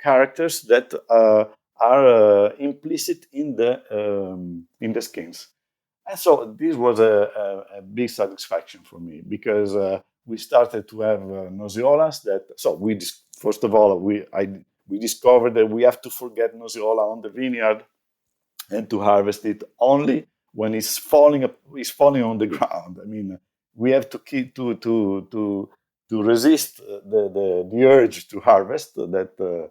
characters that are implicit in the skins. And so this was a big satisfaction for me, because we started to have Nosiolas that. So first of all we discovered that we have to forget Nosiola on the vineyard and to harvest it only when it's falling on the ground. I mean, we have to keep to resist the urge to harvest that.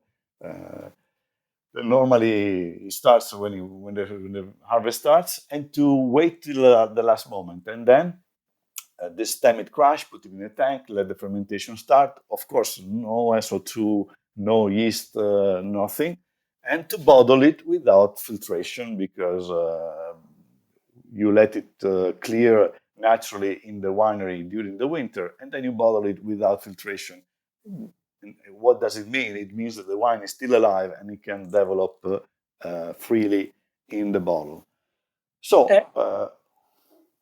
Normally it starts when the harvest starts, and to wait till the last moment, and then the stem it crush, put it in a tank, let the fermentation start. Of course, no SO2, no yeast, nothing, and to bottle it without filtration, because you let it clear naturally in the winery during the winter, and then you bottle it without filtration. And what does it mean? It means that the wine is still alive and it can develop freely in the bottle. So,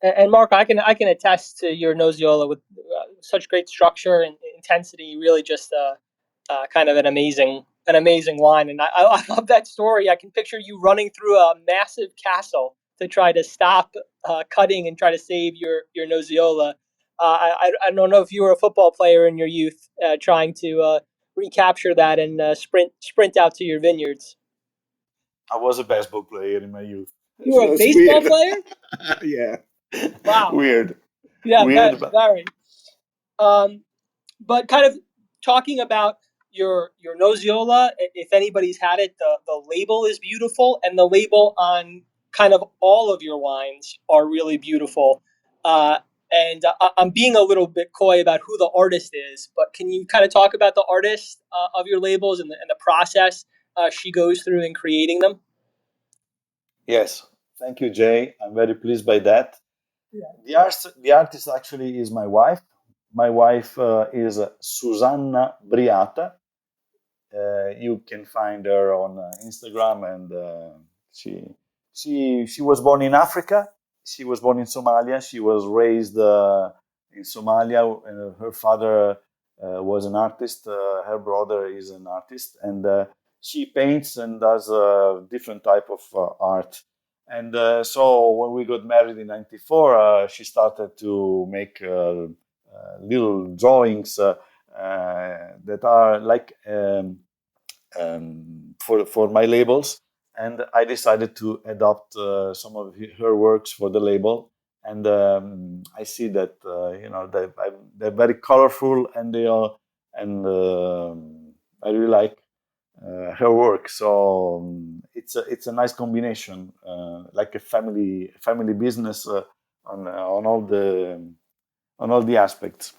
and Mark, I can attest to your Nosiola with such great structure and intensity. Really, just kind of an amazing wine. And I love that story. I can picture you running through a massive castle to try to stop cutting and try to save your Nosiola. I don't know if you were a football player in your youth, trying to recapture that and sprint out to your vineyards. I was a baseball player in my youth. You were a baseball player? Yeah. Wow. Weird. Yeah, Weird, very. But kind of talking about your Nosiola, if anybody's had it, the label is beautiful, and the label on kind of all of your wines are really beautiful. And I'm being a little bit coy about who the artist is, but can you kind of talk about the artist of your labels and the process she goes through in creating them? Yes. Thank you, Jay. I'm very pleased by that. Yeah. The artist actually is my wife. My wife is Susanna Briata. You can find her on Instagram, and she was born in Africa. She was born in Somalia. She was raised in Somalia. Her father was an artist. Her brother is an artist, and she paints and does different type of art. And so when we got married in '94, she started to make little drawings that are like for my labels, and I decided to adopt some of her works for the label. And I see that they're very colorful, and they are, and I really like her work. So it's a nice combination, like a family business on all the aspects.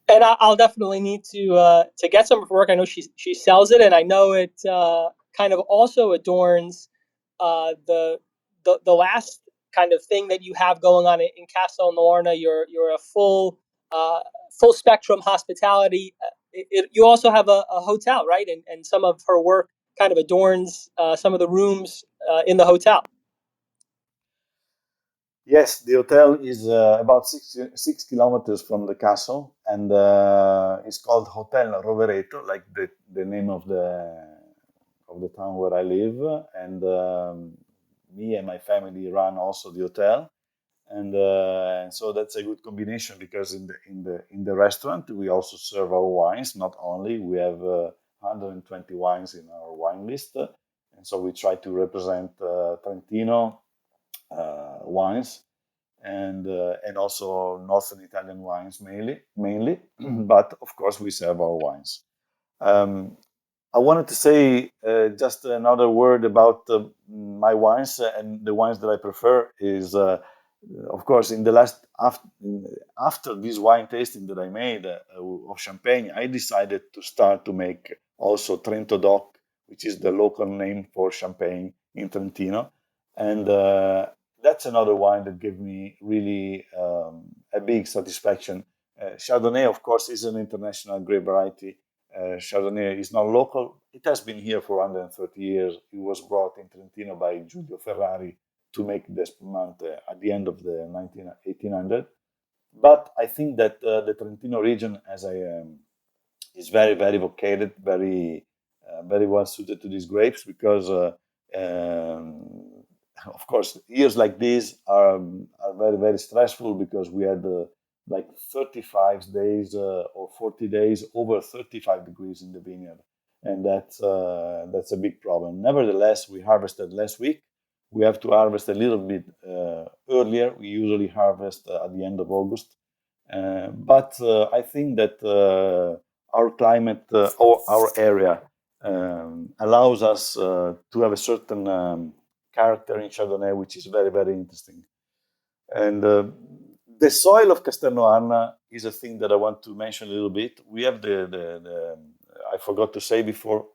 And I'll definitely need to get some of her work. I know she sells it, and I know it kind of also adorns the last kind of thing that you have going on in Castel Noarna. You're a full spectrum hospitality. You also have a hotel, right? And some of her work kind of adorns some of the rooms in the hotel. Yes, the hotel is about 6 kilometers from the castle, and it's called Hotel Rovereto, like the name of the town where I live. And me and my family run also the hotel, and so that's a good combination, because in the restaurant we also serve our wines. Not only we have 120 wines in our wine list, and so we try to represent Trentino wines, and also northern Italian wines mainly. But of course we serve our wines. I wanted to say just another word about my wines, and the wines that I prefer is, of course, in the last after this wine tasting that I made of Champagne, I decided to start to make also Trento Doc, which is the local name for Champagne in Trentino, and that's another wine that gave me really a big satisfaction. Chardonnay, of course, is an international grape variety, Chardonnay is not local. It has been here for 130 years. It was brought in Trentino by Giulio Ferrari to make the spumante at the end of the 1800. But I think that the Trentino region, is very, very vocated, very well suited to these grapes because, of course, years like these are very, very stressful because we had like 35 days or 40 days over 35 degrees in the vineyard, and that's a big problem. Nevertheless, we harvested last week. We have to harvest a little bit earlier. We usually harvest at the end of August, but I think that our climate or our area allows us to have a certain character in Chardonnay, which is very, very interesting. And the soil of Castel Noarna is a thing that I want to mention a little bit. We have I forgot to say before,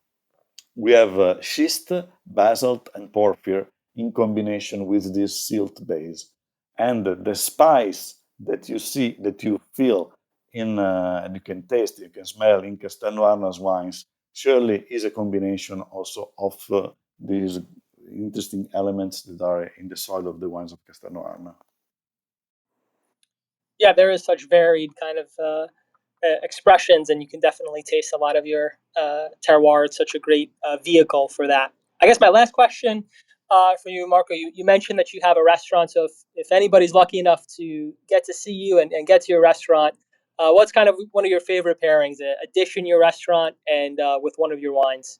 we have schist, basalt, and porphyr in combination with this silt base. And the spice that you see, that you feel and you can taste, you can smell in Castel Noarna's wines, surely is a combination also of these interesting elements that are in the soil of the wines of Castel Noarna. Yeah, there is such varied kind of expressions, and you can definitely taste a lot of your terroir. It's such a great vehicle for that. I guess my last question for you, Marco, you mentioned that you have a restaurant. So if anybody's lucky enough to get to see you and get to your restaurant, what's kind of one of your favorite pairings, a dish in your restaurant and with one of your wines?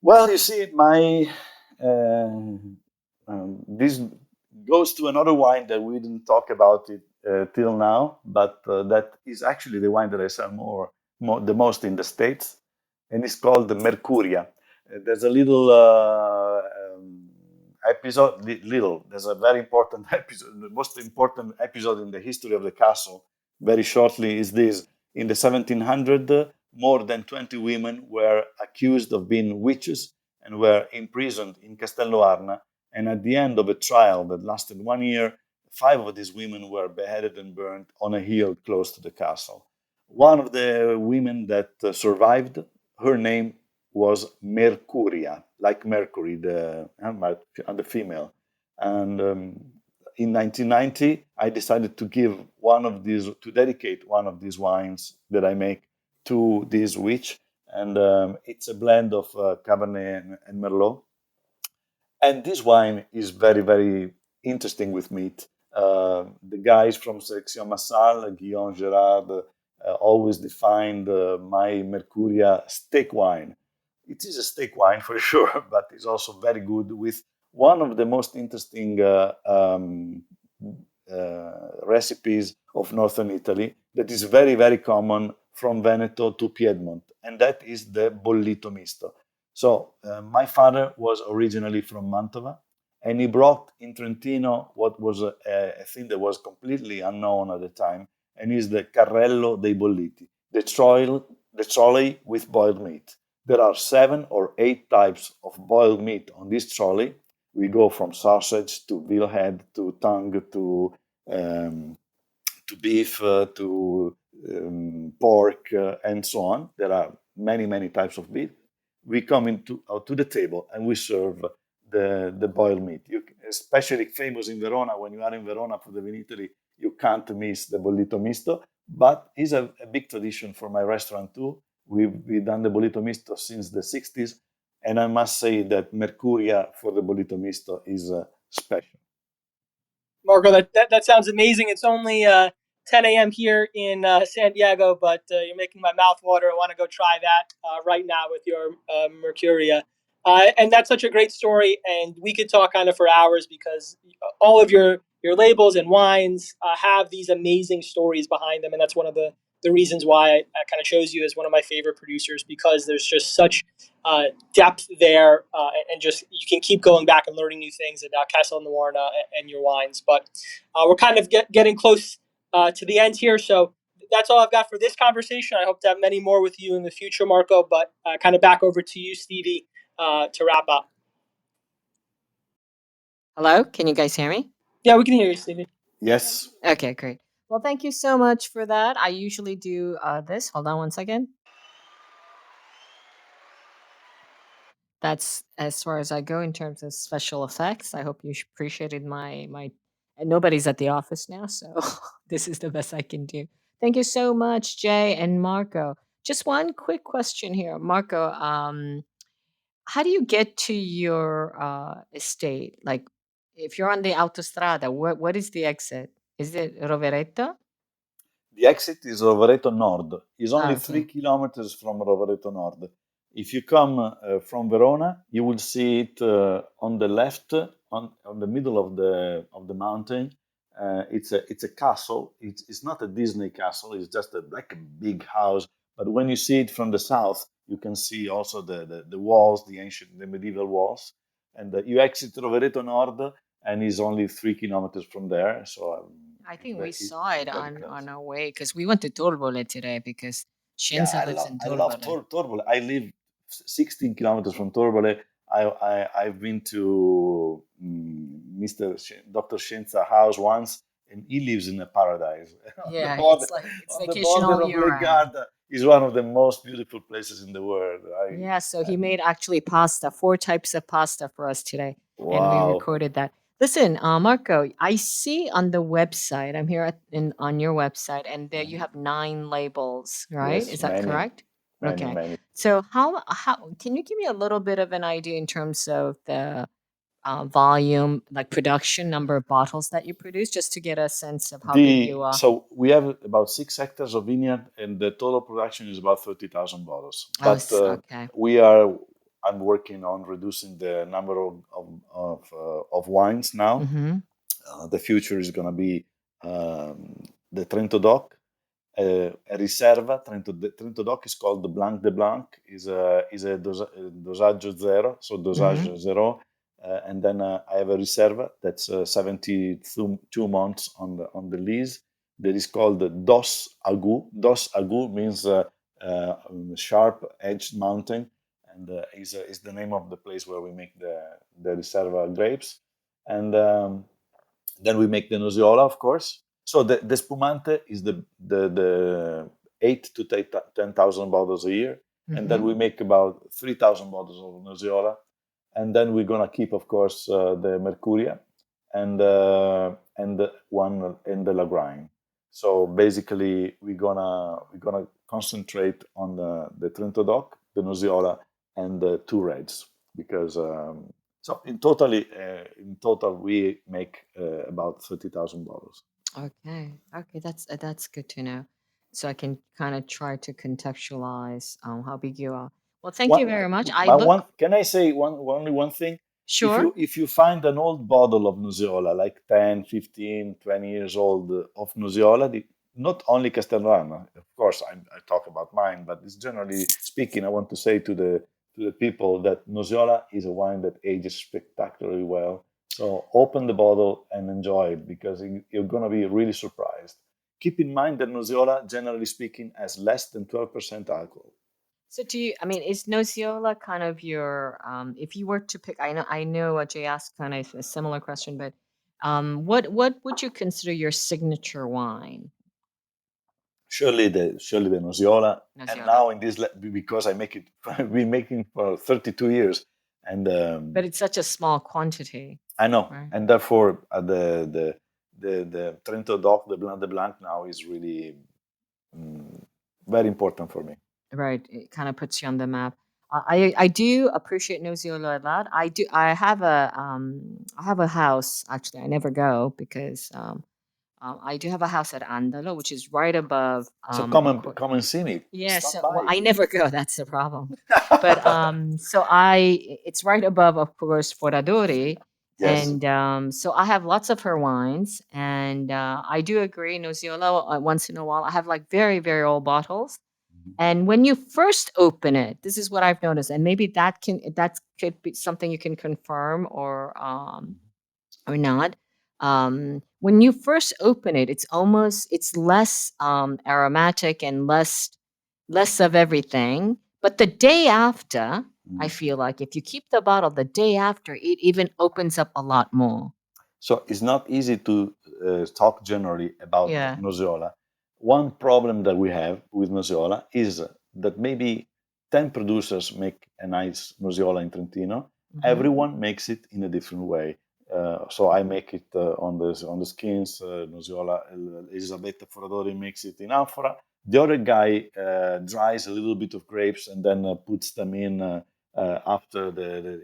Well, you see, this goes to another wine that we didn't talk about it till now, but that is actually the wine that I sell the most in the States, and it's called the Mercuria. There's a little episode, there's a very important episode, the most important episode in the history of the castle, very shortly, is this. In the 1700s, more than 20 women were accused of being witches and were imprisoned in Castel Noarna. And at the end of a trial that lasted 1 year, 5 of these women were beheaded and burned on a hill close to the castle. One of the women that survived, her name was Mercuria, like Mercury, the female. And in 1990, I decided to dedicate one of these wines that I make to this witch. And it's a blend of Cabernet and Merlot. And this wine is very, very interesting with meat. The guys from Selection Massale, Guillaume Gerard, always defined my Mercuria steak wine. It is a steak wine for sure, but it's also very good with one of the most interesting recipes of northern Italy that is very, very common from Veneto to Piedmont, and that is the bollito misto. So my father was originally from Mantova, and he brought in Trentino what was a thing that was completely unknown at the time, and is the carrello dei bolliti, the trolley with boiled meat. There are 7 or 8 types of boiled meat on this trolley. We go from sausage to veal head to tongue to beef to pork and so on. There are many, many types of beef. We come out to the table and we serve the boiled meat. Especially famous in Verona. When you are in Verona for the Vinitaly, you can't miss the bollito misto. But it's a big tradition for my restaurant too. We've done the bollito misto since the 60s. And I must say that Mercuria for the bollito misto is special. Marco, that sounds amazing. It's only 10 a.m. here in San Diego, but you're making my mouth water. I want to go try that right now with your Mercuria. And that's such a great story, and we could talk kind of for hours because all of your labels and wines have these amazing stories behind them, and that's one of the reasons why I kind of chose you as one of my favorite producers, because there's just such depth there, and just you can keep going back and learning new things about Castel Noarna and your wines. But we're kind of getting close to the end here, so that's all I've got for this conversation. I hope to have many more with you in the future, Marco. But kind of back over to you, Stevie, to wrap up. Hello, can you guys hear me? Yeah, we can hear you, Stevie. Yes. Okay, great. Well, thank you so much for that. I usually do this. Hold on one second. That's as far as I go in terms of special effects. I hope you appreciated my. And nobody's at the office now, so this is the best I can do. Thank you so much, Jay and Marco. Just one quick question here, Marco. How do you get to your estate? Like, if you're on the autostrada, what is the exit? Is it Rovereto? The exit is Rovereto Nord. It's only Okay. 3 kilometers from Rovereto Nord. If you come from Verona, you will see it on the left, on the middle of the mountain. It's a castle. It's not a Disney castle. It's just like a big house. But when you see it from the south, you can see also the walls, the medieval walls. And you exit Rovereto Nord, and it's only 3 kilometers from there. So I think we it's saw it very on close. our way because we went to Torbole today because Yeah, Scienza lives in I love Torbole. Torbole. I live 16 kilometers from Torbole. I've been to Dr. Scienza house once, and he lives in a paradise Yeah, it's like it's on the vacation border all of year Lake round. Garda. Is one of the most beautiful places in the world. Yeah, so he I made actually pasta, 4 types of pasta for us today, and we wow. recorded that. Listen, Marco, I see on the website. I'm here on your website, and there you have 9 labels, right? Yes, Is that correct? Okay. many. So how can you give me a little bit of an idea in terms of the volume, like production number of bottles that you produce, just to get a sense of how big you are? So we have about 6 hectares of vineyard, and the total production is about 30,000 bottles. Oh, But okay. I'm working on reducing the number of wines now. Mm-hmm. The future is going to be the Trento Doc, a Riserva. Trento Doc is called the Blanc de Blanc. Is a dosaggio zero, so dosage zero. And then I have a Riserva that's 72 months on the lease. That is called the Dos Agu. Dos Agu means sharp-edged mountain, and is the name of the place where we make the Riserva grapes. And then we make the Nosiola, of course. So the Spumante is the 8 to 10,000 bottles a year, and then we make about 3,000 bottles of Nosiola, and then we're gonna keep, of course, the Mercuria and one in the Lagrange. So basically, we're gonna concentrate on the Trento Doc, the Nosiola, and the two reds because. So in total, we make about 30,000 bottles. Okay. Okay, that's good to know. So I can kind of try to contextualize how big you are. Well, thank you very much. I look Can I say only one thing? sure. If you find an old bottle of Nosiola, like 10, 15, 20 years old of Nosiola, not only Castel Noarna, of course, I talk about mine, but it's generally speaking, I want to say to the people that Nosiola is a wine that ages spectacularly well. So open the bottle and enjoy it because you're going to be really surprised. Keep in mind that Nosiola, generally speaking, has less than 12% alcohol. So do you, I mean, is Nosiola kind of your if you were to pick, I know Jay asked kind of a similar question, but what would you consider your signature wine? Surely the Nosiola, and Nosiola. now in this because I make it, I've been making for 32 years, and But it's such a small quantity. I know, Right. and therefore the Trento Doc, the Blanc de Blanc now is really very important for me. Right. It kind of puts you on the map. I do appreciate Nosiola a lot. I have a house actually. I never go because I do have a house at Andalo, which is right above So a come and see me. yeah, Stop well, by. I never go. That's the problem. But it's right above, of course, Foradori, Yes. and so I have lots of her wines, and I do agree, Nosiola. Once in a while, I have like very very old bottles, and when you first open it, this is what I've noticed, and maybe that could be something you can confirm or not. When you first open it, it's less aromatic and less of everything. But the day after, I feel like if you keep the bottle the day after, it even opens up a lot more. So it's not easy to talk generally about Yeah. Nosiola. One problem that we have with Nosiola is that maybe 10 producers make a nice Nosiola in Trentino. Everyone makes it in a different way. So I make it on the skins. Nosiola Elisabetta Foradori makes it in amphora. The other guy dries a little bit of grapes and then puts them in after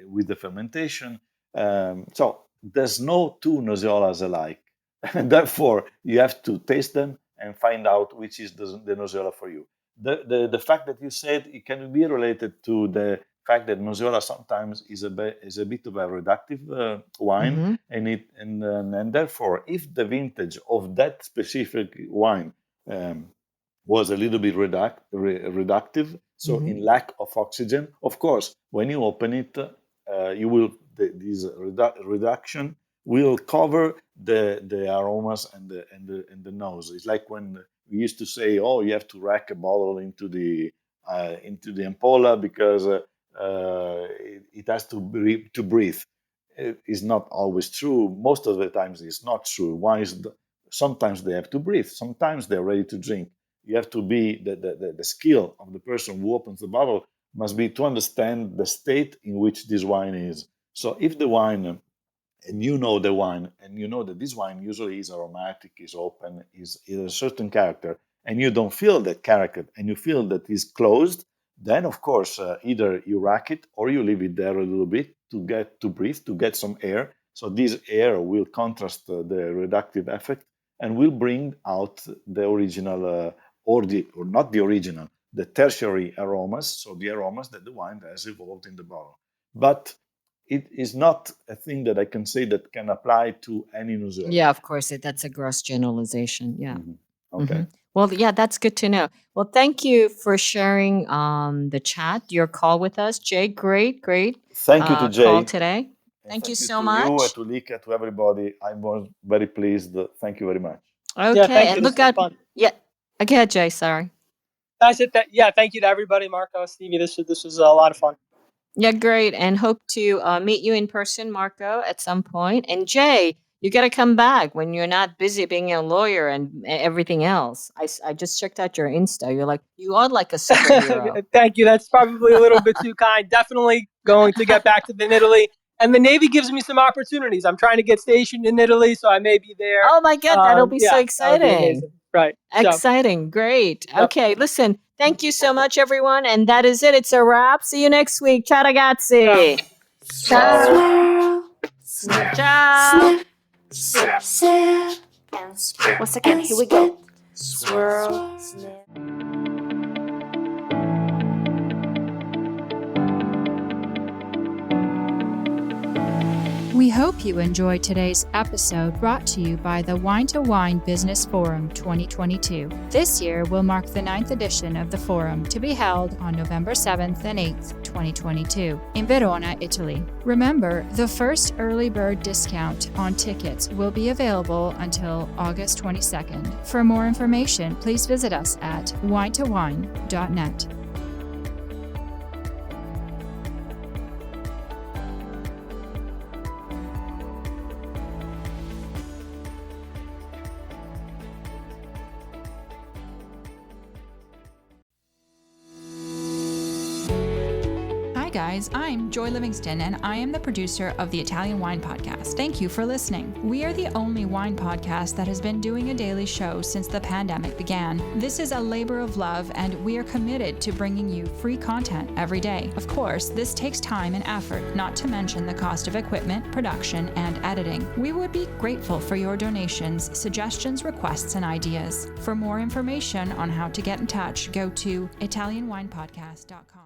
with the fermentation. So there's no two Nosiolas alike, and therefore you have to taste them and find out which is the Nosiola for you. The fact that you said it can be related to the fact that Nosiola sometimes is a bit of a reductive wine, and therefore, if the vintage of that specific wine was a little bit reductive, so in lack of oxygen, of course, when you open it, you will this reduction will cover the aromas and the nose. It's like when we used to say, "Oh, you have to rack a bottle into the ampolla because it has to breathe." It is not always true. Most of the times, it's not true. Wines sometimes they have to breathe. Sometimes they're ready to drink. You have to be the skill of the person who opens the bottle must be to understand the state in which this wine is. So if the wine, and you know the wine, and you know that this wine usually is aromatic, is open, is a certain character, and you don't feel that character, and you feel that it's closed, then of course either you rack it or you leave it there a little bit to get to breathe, to get some air. So this air will contrast the reductive effect and will bring out the original or not the original, the tertiary aromas, so the aromas that the wine has evolved in the bottle. But it is not a thing that I can say that can apply to any Nosiola. Yeah, of course. That's a gross generalization. Yeah. Okay. Well, yeah, that's good to know. Well, thank you for sharing the chat, your call with us, Jay. Great. Thank you to Jay. Call today. Thank you so to much. you, to Lika, to everybody. I was very pleased. Thank you very much. Okay, Yeah, thank you. and This look was out. fun. Yeah, okay, Jay. Sorry. I said that. Yeah, thank you to everybody, Marco, Stevie. This was a lot of fun. Yeah, great, and hope to meet you in person, Marco, at some point. And Jay, you got to come back when you're not busy being a lawyer and everything else. I just checked out your Insta. You are like a superhero. Thank you. That's probably a little bit too kind. Definitely going to get back to Italy. And the Navy gives me some opportunities. I'm trying to get stationed in Italy, so I may be there. Oh my God, that'll be so exciting. That would be amazing. Right. Exciting. Great. Yep. Okay, listen, thank you so much, everyone. And that is it. It's a wrap. See you next week. Ciao, ragazzi. Ciao. Ciao. Ciao. Snip, sip, and split. Once again, here we go. Swirl, snip. We hope you enjoyed today's episode brought to you by the Wine to Wine Business Forum 2022. This year will mark the 9th edition of the forum to be held on November 7th and 8th, 2022 in Verona, Italy. Remember, the first early bird discount on tickets will be available until August 22nd. For more information, please visit us at winetowine.net. Guys, I'm Joy Livingston, and I am the producer of the Italian Wine Podcast. Thank you for listening. We are the only wine podcast that has been doing a daily show since the pandemic began. This is a labor of love, and we are committed to bringing you free content every day. Of course, this takes time and effort, not to mention the cost of equipment, production, and editing. We would be grateful for your donations, suggestions, requests, and ideas. For more information on how to get in touch, go to ItalianWinePodcast.com.